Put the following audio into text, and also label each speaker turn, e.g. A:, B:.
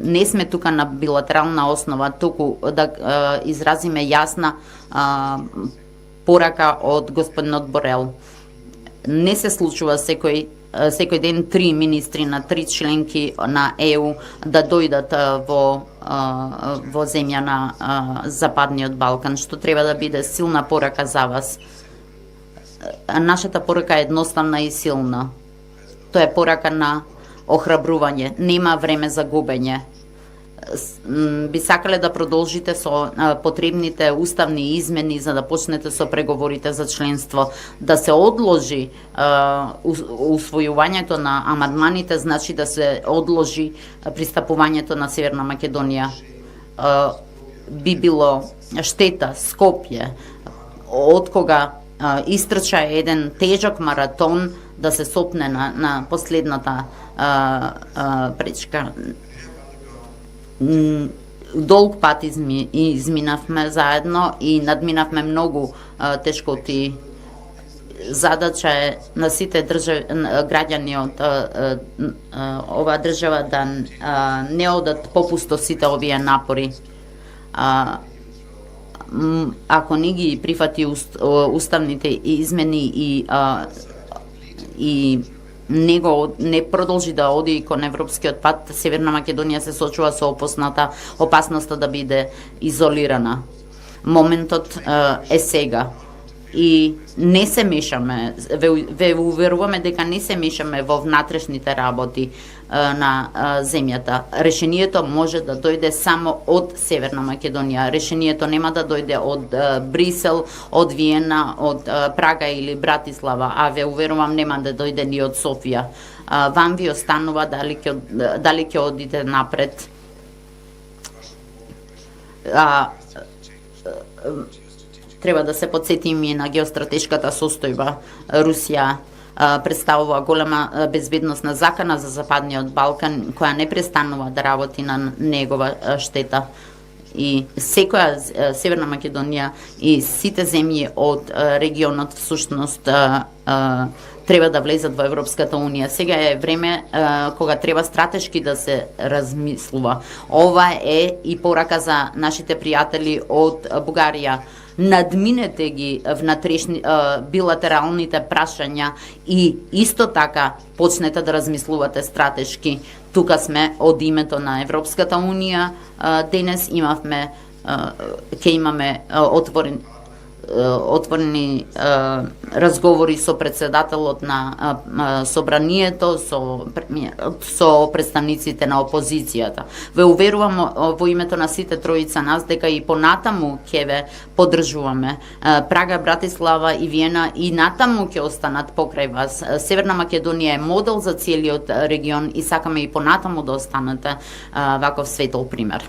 A: не сме тука на билатерална основа, туку да изразиме јасна порака од господинот Борел. Не се случува секој ден 3 министри на 3 членки на ЕУ да дојдат во земја на Западниот Балкан, што треба да биде силна порака за вас. Нашата порака е едноставна и силна. Тоа е порака на охрабрување. Нема време за губење. Би сакале да продолжите со потребните уставни измени за да почнете со преговорите за членство, да се одложи усвојувањето на амандманите, значи да се одложи пристапувањето на Северна Македонија. Би било штета Скопје од кога истрча еден тежок маратон да се сопне на последната пречка. Долг пат изминавме заедно и надминавме многу тешкоти. Задача е на сите граѓани од оваа држава да не одат попусто сите овие напори. Ако не ги прифати уставните измени и не продолжи да оди кон европскиот пат, Северна Македонија се сочува со опасноста да биде изолирана. Моментот е сега. И не се мешаме, ве уверуваме дека не се мешаме во внатрешните работи на земјата. Решението може да дојде само од Северна Македонија. Решението нема да дојде од Брисел, од Виена, од Прага или Братислава, а ве уверувам нема да дојде ни од Софија. Вам ви останува дали ќе одите напред. Треба да се подсетиме на геостратешката состојба. Русија представува голема безбедносна закана за Западниот Балкан, која не престанува да работи на негова штета. И секоја Северна Македонија и сите земји од регионот всушност треба да влезат во Европската Унија. Сега е време кога треба стратешки да се размислува. Ова е и порака за нашите пријатели од Бугарија. Надминете ги внатрешни билатералните прашања и исто така почнете да размислувате стратешки. Тука сме од името на Европската Унија. Денес ќе имаме отворени разговори со председателот на собранието, со представниците на опозицијата. Ве уверувам во името на сите тројица нас дека и понатаму ќе ве поддржуваме. Прага, Братислава и Виена и натаму ќе останат покрај вас. Северна Македонија е модел за целиот регион и сакаме и понатаму да останете ваков светол пример.